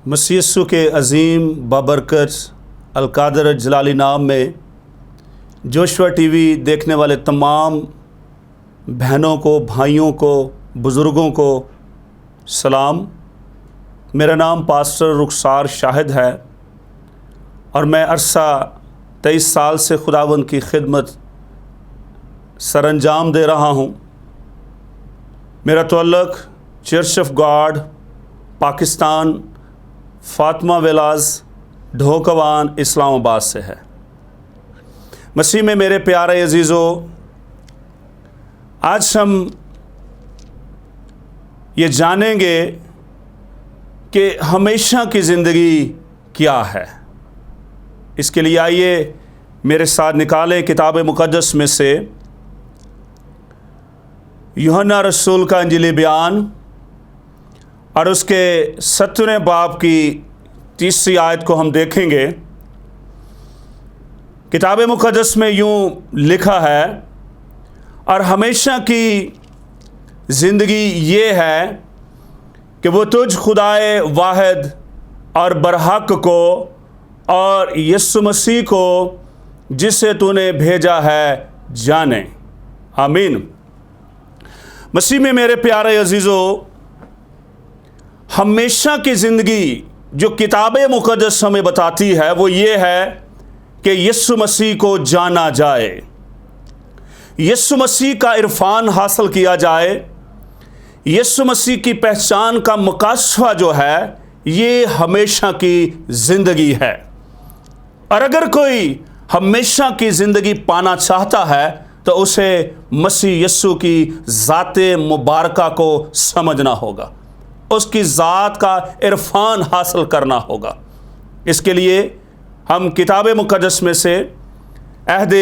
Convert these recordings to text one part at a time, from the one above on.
مسیح یسوع کے عظیم بابرکت القادر جلالی نام میں جوشوا ٹی وی دیکھنے والے تمام بہنوں کو، بھائیوں کو، بزرگوں کو سلام۔ میرا نام پاسٹر رخسار شاہد ہے اور میں عرصہ 23 سال سے خداوند کی خدمت سر انجام دے رہا ہوں۔ میرا تعلق Church of God Pakistan, Fatima Villas, ڈھوکوان، اسلام آباد سے ہے۔ مسیح میں میرے پیارے عزیزو، آج ہم یہ جانیں گے کہ ہمیشہ کی زندگی کیا ہے۔ اس کے لیے آئیے میرے ساتھ نکالیں کتاب مقدس میں سے یوحنا رسول کا انجیلی بیان اور اس کے 17ویں باب کی 30 آیت کو ہم دیکھیں گے۔ کتاب مقدس میں یوں لکھا ہے، اور ہمیشہ کی زندگی یہ ہے کہ وہ تجھ خدائے واحد اور برحق کو اور یسوع مسیح کو جسے تو نے بھیجا ہے جانے۔ آمین۔ مسیح میں میرے پیارے عزیزو، ہمیشہ کی زندگی جو کتاب مقدس ہمیں بتاتی ہے وہ یہ ہے کہ یسوع مسیح کو جانا جائے، یسوع مسیح کا عرفان حاصل کیا جائے، یسوع مسیح کی پہچان کا مکاشفہ جو ہے یہ ہمیشہ کی زندگی ہے۔ اور اگر کوئی ہمیشہ کی زندگی پانا چاہتا ہے تو اسے مسیح یسوع کی ذات مبارکہ کو سمجھنا ہوگا، اس کی ذات کا عرفان حاصل کرنا ہوگا۔ اس کے لیے ہم کتاب مقدس میں سے عہد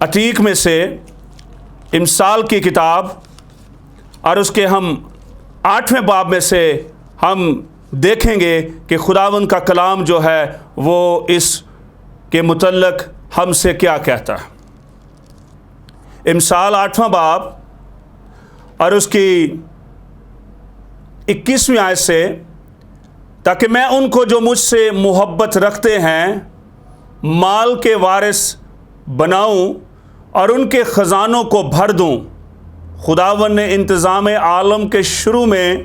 عتیق میں سے امثال کی کتاب اور اس کے ہم 8ویں باب میں سے ہم دیکھیں گے کہ خداوند کا کلام جو ہے وہ اس کے متعلق ہم سے کیا کہتا ہے۔ امثال 8واں باب اور اس کی 21ویں آیت سے، تاکہ میں ان کو جو مجھ سے محبت رکھتے ہیں مال کے وارث بناؤں اور ان کے خزانوں کو بھر دوں۔ خداوند نے انتظام عالم کے شروع میں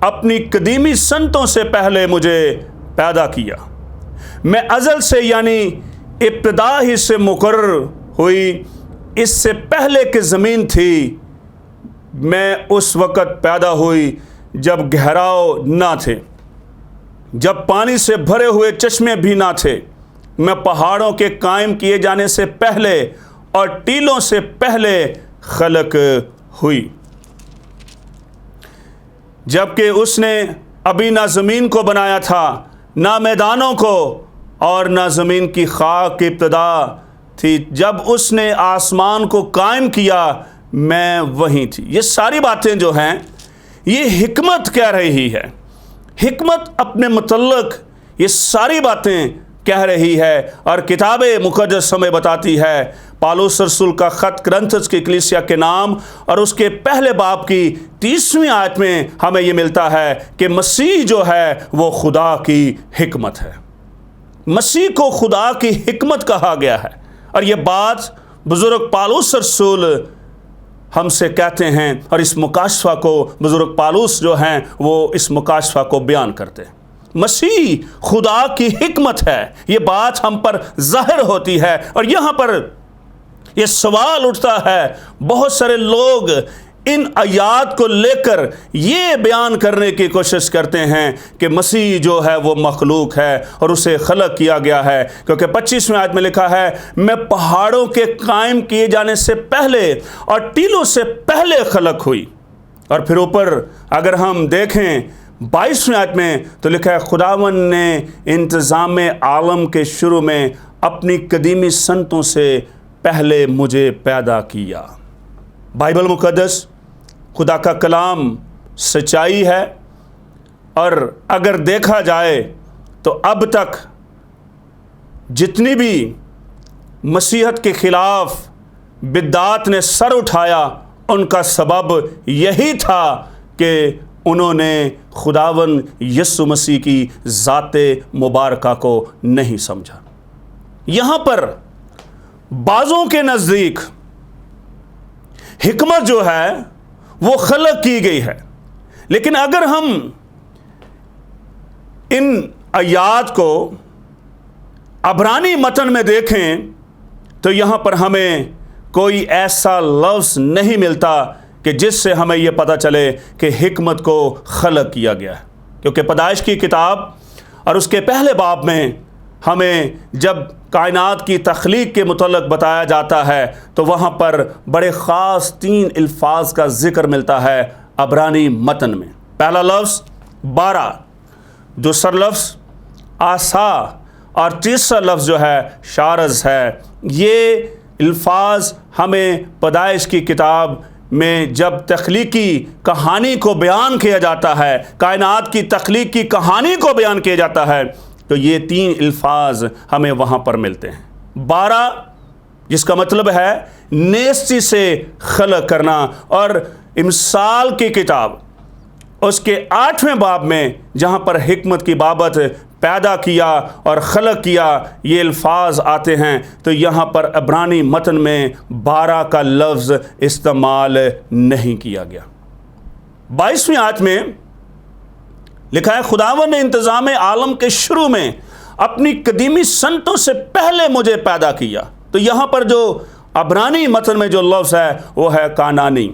اپنی قدیمی سنتوں سے پہلے مجھے پیدا کیا۔ میں ازل سے یعنی ابتدا ہی سے مقرر ہوئی، اس سے پہلے کہ زمین تھی میں اس وقت پیدا ہوئی جب گہراؤ نہ تھے، جب پانی سے بھرے ہوئے چشمے بھی نہ تھے۔ میں پہاڑوں کے قائم کیے جانے سے پہلے اور ٹیلوں سے پہلے خلق ہوئی، جبکہ اس نے ابھی نہ زمین کو بنایا تھا، نہ میدانوں کو، اور نہ زمین کی خاک کی ابتدا تھی۔ جب اس نے آسمان کو قائم کیا میں وہیں تھی۔ یہ ساری باتیں جو ہیں یہ حکمت کہہ رہی ہے۔ حکمت اپنے متعلق یہ ساری باتیں کہہ رہی ہے، اور کتاب مقدس ہمیں بتاتی ہے۔ پالوس رسول کا خط کرنتھس کی کلیسیا کے نام اور اس کے پہلے باب کی 30ویں آیت میں ہمیں یہ ملتا ہے کہ مسیح جو ہے وہ خدا کی حکمت ہے۔ مسیح کو خدا کی حکمت کہا گیا ہے، اور یہ بات بزرگ پالوس رسول ہم سے کہتے ہیں، اور اس مکاشفہ کو بزرگ پالوس جو ہیں وہ اس مکاشفہ کو بیان کرتے ہیں۔ مسیح خدا کی حکمت ہے، یہ بات ہم پر ظاہر ہوتی ہے۔ اور یہاں پر یہ سوال اٹھتا ہے، بہت سارے لوگ ان آیات کو لے کر یہ بیان کرنے کی کوشش کرتے ہیں کہ مسیح جو ہے وہ مخلوق ہے اور اسے خلق کیا گیا ہے، کیونکہ 25ویں آیت میں لکھا ہے، میں پہاڑوں کے قائم کیے جانے سے پہلے اور ٹیلوں سے پہلے خلق ہوئی۔ اور پھر اوپر اگر ہم دیکھیں 22ویں آیت میں تو لکھا ہے، خداوند نے انتظام عالم کے شروع میں اپنی قدیمی سنتوں سے پہلے مجھے پیدا کیا۔ بائبل مقدس خدا کا کلام سچائی ہے، اور اگر دیکھا جائے تو اب تک جتنی بھی مسیحت کے خلاف بدعات نے سر اٹھایا ان کا سبب یہی تھا کہ انہوں نے خداون یسوع مسیح کی ذات مبارکہ کو نہیں سمجھا۔ یہاں پر بعضوں کے نزدیک حکمت جو ہے وہ خلق کی گئی ہے، لیکن اگر ہم ان آیات کو عبرانی متن میں دیکھیں تو یہاں پر ہمیں کوئی ایسا لفظ نہیں ملتا کہ جس سے ہمیں یہ پتہ چلے کہ حکمت کو خلق کیا گیا ہے، کیونکہ پیدائش کی کتاب اور اس کے پہلے باب میں ہمیں جب کائنات کی تخلیق کے متعلق بتایا جاتا ہے تو وہاں پر بڑے خاص 3 الفاظ کا ذکر ملتا ہے عبرانی متن میں۔ پہلا لفظ 12، دوسرا لفظ آسا، اور تیسرا لفظ جو ہے شارز ہے۔ یہ الفاظ ہمیں پیدائش کی کتاب میں جب تخلیقی کہانی کو بیان کیا جاتا ہے، کائنات کی تخلیق کی کہانی کو بیان کیا جاتا ہے، تو یہ 3 الفاظ ہمیں وہاں پر ملتے ہیں۔ 12 جس کا مطلب ہے نیستی سے خلق کرنا، اور امثال کی کتاب اس کے 8ویں باب میں جہاں پر حکمت کی بابت پیدا کیا اور خلق کیا یہ الفاظ آتے ہیں، تو یہاں پر عبرانی متن میں 12 کا لفظ استعمال نہیں کیا گیا۔ 22ویں آیت میں لکھا ہے خداوند نے انتظام عالم کے شروع میں اپنی قدیمی سنتوں سے پہلے مجھے پیدا کیا۔ تو یہاں پر جو عبرانی متن میں جو لفظ ہے وہ ہے کانانی،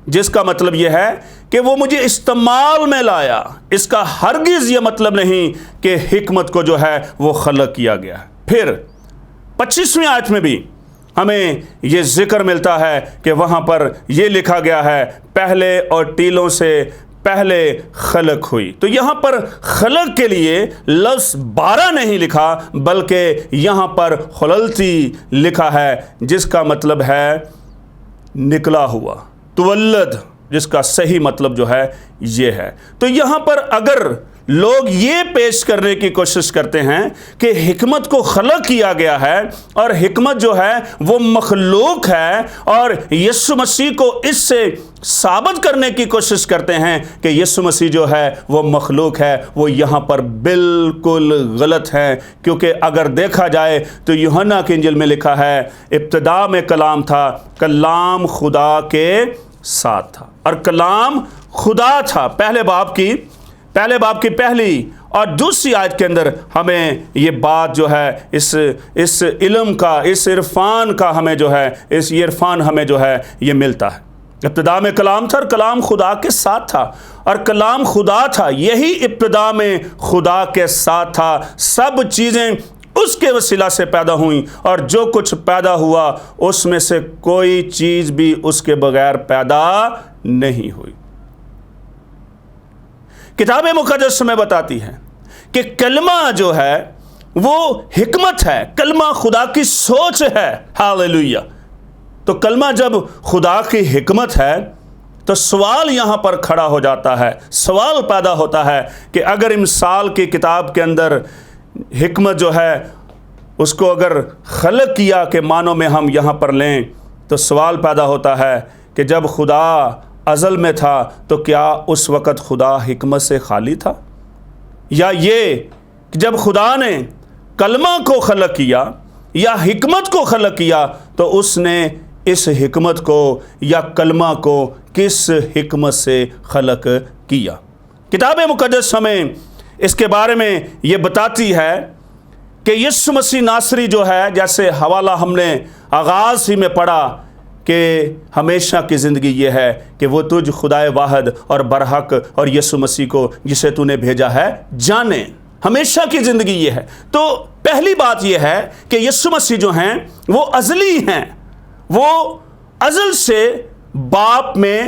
جس کا مطلب یہ ہے کہ وہ مجھے استعمال میں لایا۔ اس کا ہرگز یہ مطلب نہیں کہ حکمت کو جو ہے وہ خلق کیا گیا۔ پھر 25ویں آیت میں بھی ہمیں یہ ذکر ملتا ہے کہ وہاں پر یہ لکھا گیا ہے پہلے اور ٹیلوں سے پہلے خلق ہوئی۔ تو یہاں پر خلق کے لیے لفظ 12 نہیں لکھا بلکہ یہاں پر خللتی لکھا ہے، جس کا مطلب ہے نکلا ہوا، تولد، جس کا صحیح مطلب جو ہے یہ ہے۔ تو یہاں پر اگر لوگ یہ پیش کرنے کی کوشش کرتے ہیں کہ حکمت کو خلق کیا گیا ہے اور حکمت جو ہے وہ مخلوق ہے، اور یسوع مسیح کو اس سے ثابت کرنے کی کوشش کرتے ہیں کہ یسوع مسیح جو ہے وہ مخلوق ہے، وہ یہاں پر بالکل غلط ہے۔ کیونکہ اگر دیکھا جائے تو یوحنا کی انجیل میں لکھا ہے ابتدا میں کلام تھا، کلام خدا کے ساتھ تھا، اور کلام خدا تھا۔ پہلے باب کی پہلی اور دوسری آیت کے اندر ہمیں یہ بات جو ہے اس علم کا، اس عرفان کا ہمیں جو ہے یہ عرفان ہمیں جو ہے یہ ملتا ہے۔ ابتدا میں کلام تھا اور کلام خدا کے ساتھ تھا، اور کلام خدا تھا، یہی ابتدا میں خدا کے ساتھ تھا۔ سب چیزیں اس کے وسیلہ سے پیدا ہوئیں، اور جو کچھ پیدا ہوا اس میں سے کوئی چیز بھی اس کے بغیر پیدا نہیں ہوئی۔ کتاب مقدس میں بتاتی ہے کہ کلمہ جو ہے وہ حکمت ہے، کلمہ خدا کی سوچ ہے۔ ہاللویہ۔ تو کلمہ جب خدا کی حکمت ہے تو سوال یہاں پر کھڑا ہو جاتا ہے، سوال پیدا ہوتا ہے کہ اگر امثال کی کتاب کے اندر حکمت جو ہے اس کو اگر خلق کیا کے معنوں میں ہم یہاں پر لیں تو سوال پیدا ہوتا ہے کہ جب خدا ازل میں تھا تو کیا اس وقت خدا حکمت سے خالی تھا؟ یا یہ کہ جب خدا نے کلمہ کو خلق کیا یا حکمت کو خلق کیا تو اس نے اس حکمت کو یا کلمہ کو کس حکمت سے خلق کیا؟ کتاب مقدس ہمیں اس کے بارے میں یہ بتاتی ہے کہ یسوع مسیح ناصری جو ہے، جیسے حوالہ ہم نے آغاز ہی میں پڑھا کہ ہمیشہ کی زندگی یہ ہے کہ وہ تجھ خدائے واحد اور برحق اور یسوع مسیح کو جسے تو نے بھیجا ہے جانے۔ ہمیشہ کی زندگی یہ ہے۔ تو پہلی بات یہ ہے کہ یسوع مسیح جو ہیں وہ ازلی ہیں، وہ ازل سے باپ میں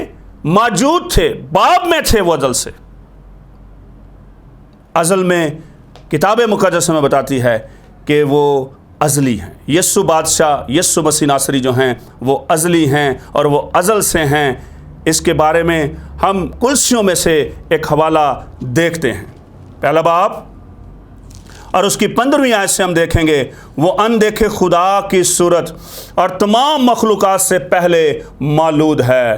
موجود تھے، باپ میں تھے وہ ازل سے۔ ازل میں کتاب مقدس میں بتاتی ہے کہ وہ ازلی ہیں۔ یسوع بادشاہ، یسوع مسیح ناصری جو ہیں وہ ازلی ہیں اور وہ ازل سے ہیں۔ اس کے بارے میں ہم کلسیوں میں سے ایک حوالہ دیکھتے ہیں۔ پہلا باب اور اس کی 15ویں آیت سے ہم دیکھیں گے، وہ اندیکھے خدا کی صورت اور تمام مخلوقات سے پہلے مولود ہے،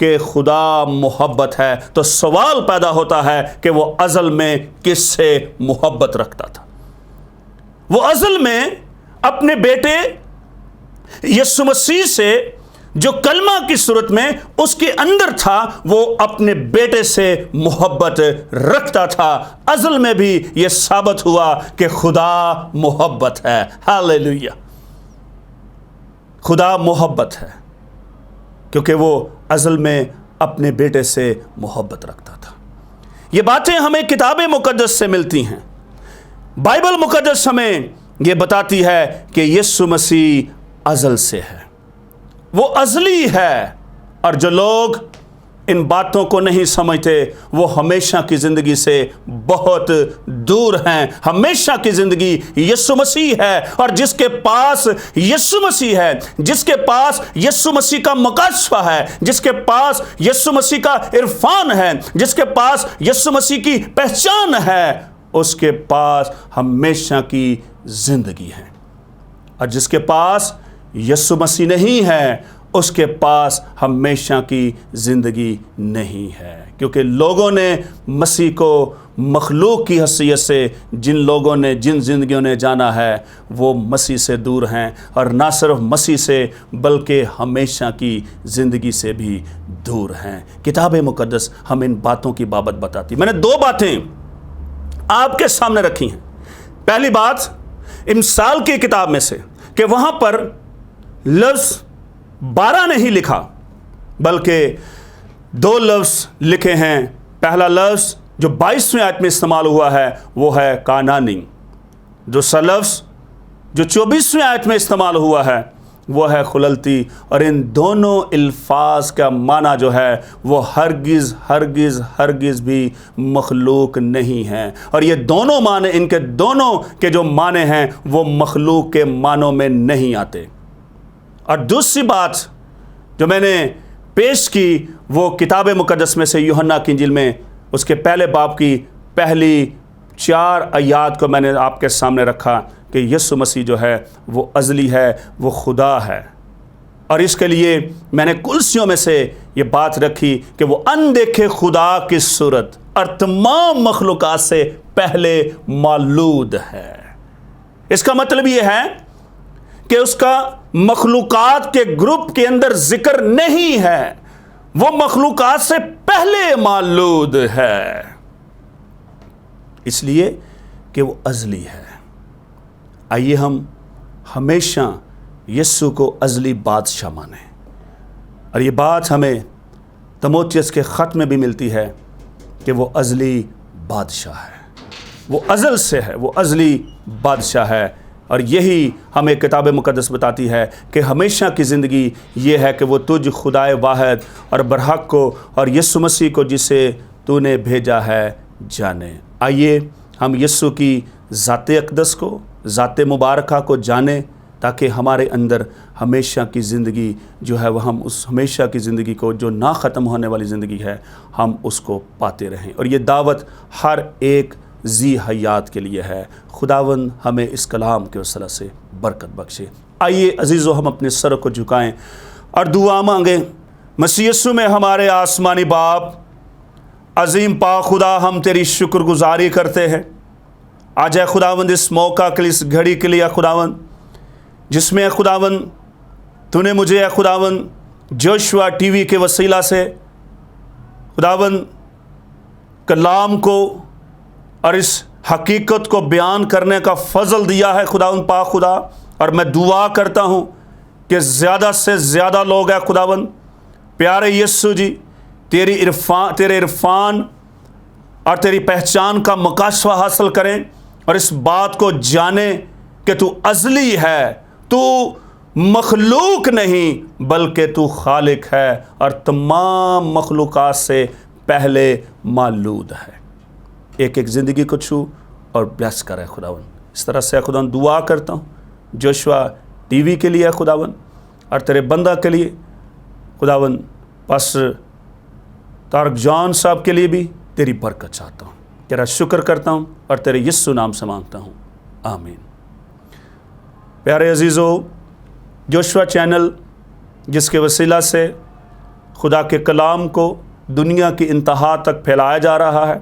کہ خدا محبت ہے، تو سوال پیدا ہوتا ہے کہ وہ ازل میں کس سے محبت رکھتا تھا؟ وہ ازل میں اپنے بیٹے یسوع مسیح سے جو کلمہ کی صورت میں اس کے اندر تھا، وہ اپنے بیٹے سے محبت رکھتا تھا۔ ازل میں بھی یہ ثابت ہوا کہ خدا محبت ہے۔ ہاللیلویہ! خدا محبت ہے کیونکہ وہ ازل میں اپنے بیٹے سے محبت رکھتا تھا۔ یہ باتیں ہمیں کتاب مقدس سے ملتی ہیں۔ بائبل مقدس ہمیں یہ بتاتی ہے کہ یسوع مسیح ازل سے ہے، وہ ازلی ہے، اور جو لوگ ان باتوں کو نہیں سمجھتے وہ ہمیشہ کی زندگی سے بہت دور ہیں۔ ہمیشہ کی زندگی یسوع مسیح ہے، اور جس کے پاس یسوع مسیح ہے، جس کے پاس یسوع مسیح کا مکاشفہ ہے، جس کے پاس یسوع مسیح کا عرفان ہے، جس کے پاس یسوع مسیح کی پہچان ہے، اس کے پاس ہمیشہ کی زندگی ہے۔ اور جس کے پاس یسوع مسیح نہیں ہے، اس کے پاس ہمیشہ کی زندگی نہیں ہے، کیونکہ لوگوں نے مسیح کو مخلوق کی حیثیت سے، جن لوگوں نے، جن زندگیوں نے جانا ہے، وہ مسیح سے دور ہیں، اور نہ صرف مسیح سے بلکہ ہمیشہ کی زندگی سے بھی دور ہیں۔ کتاب مقدس ہم ان باتوں کی بابت بتاتی۔ میں نے 2 باتیں آپ کے سامنے رکھی ہیں۔ پہلی بات امثال کی کتاب میں سے کہ وہاں پر لفظ 12 نہیں لکھا بلکہ 2 لفظ لکھے ہیں۔ پہلا لفظ جو 22ویں آیت میں استعمال ہوا ہے وہ ہے کانانی۔ دوسرا لفظ جو 24ویں آیت میں استعمال ہوا ہے وہ ہے خللتی، اور ان دونوں الفاظ کا معنی جو ہے وہ ہرگز ہرگز ہرگز بھی مخلوق نہیں ہے، اور یہ دونوں معنی، ان کے دونوں کے جو معنی ہیں وہ مخلوق کے معنوں میں نہیں آتے۔ اور دوسری بات جو میں نے پیش کی وہ کتاب مقدس میں سے یوحنا کی انجیل میں اس کے پہلے باب کی پہلی 4 آیات کو میں نے آپ کے سامنے رکھا کہ یسوع مسیح جو ہے وہ ازلی ہے، وہ خدا ہے، اور اس کے لیے میں نے کلسیوں میں سے یہ بات رکھی کہ وہ اندیکھے خدا کی صورت اور تمام مخلوقات سے پہلے مولود ہے۔ اس کا مطلب یہ ہے کہ اس کا مخلوقات کے گروپ کے اندر ذکر نہیں ہے، وہ مخلوقات سے پہلے مولود ہے، اس لیے کہ وہ ازلی ہے۔ آئیے ہم ہمیشہ یسوع کو ازلی بادشاہ مانیں، اور یہ بات ہمیں تموتھیوس کے خط میں بھی ملتی ہے کہ وہ ازلی بادشاہ ہے، وہ ازل سے ہے، وہ ازلی بادشاہ ہے۔ اور یہی ہمیں کتاب مقدس بتاتی ہے کہ ہمیشہ کی زندگی یہ ہے کہ وہ تجھ خدائے واحد اور برحق کو اور یسوع مسیح کو جسے تو نے بھیجا ہے جانے۔ آئیے ہم یسوع کی ذات اقدس کو، ذات مبارکہ کو جانیں تاکہ ہمارے اندر ہمیشہ کی زندگی جو ہے وہ ہم اس ہمیشہ کی زندگی کو جو نہ ختم ہونے والی زندگی ہے ہم اس کو پاتے رہیں۔ اور یہ دعوت ہر ایک ذی حیات کے لیے ہے۔ خداوند ہمیں اس کلام کے وسیلہ سے برکت بخشے۔ آئیے عزیزو ہم اپنے سر کو جھکائیں اور دعا مانگیں۔ مسیح یسوع میں ہمارے آسمانی باپ، عظیم پاک خدا، ہم تیری شکر گزاری کرتے ہیں آج اے خداوند اس موقع کے لیے، اس گھڑی کے لیے اے خداوند، جس میں اے خداوند تو نے مجھے اے خداوند جوشوا ٹی وی کے وسیلہ سے خداوند کلام کو اور اس حقیقت کو بیان کرنے کا فضل دیا ہے خداوند پاک خدا، اور میں دعا کرتا ہوں کہ زیادہ سے زیادہ لوگ اے خداوند پیارے یسوع جی تیرے عرفان اور تیری پہچان کا مکاشفہ حاصل کریں اور اس بات کو جانیں کہ تو ازلی ہے، تو مخلوق نہیں بلکہ تو خالق ہے اور تمام مخلوقات سے پہلے مولود ہے۔ ایک ایک زندگی کو چھو اور بلیس کرے خداوند۔ اس طرح سے خداوند دعا کرتا ہوں جوشوا ٹی وی کے لیے خداوند، اور تیرے بندہ کے لیے خداوند پاسٹر طارق جان صاحب کے لیے بھی تیری برکت چاہتا ہوں۔ تیرا شکر کرتا ہوں اور تیرے یسوع نام سے مانگتا ہوں، آمین۔ پیارے عزیزو، جوشوا چینل جس کے وسیلہ سے خدا کے کلام کو دنیا کی انتہا تک پھیلایا جا رہا ہے۔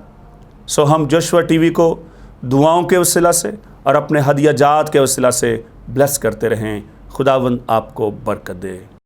سو ہم جوشوا ٹی وی کو دعاؤں کے وسیلہ سے اور اپنے ہدیہ جات کے وسیلہ سے بلیس کرتے رہیں۔ خداوند آپ کو برکت دے۔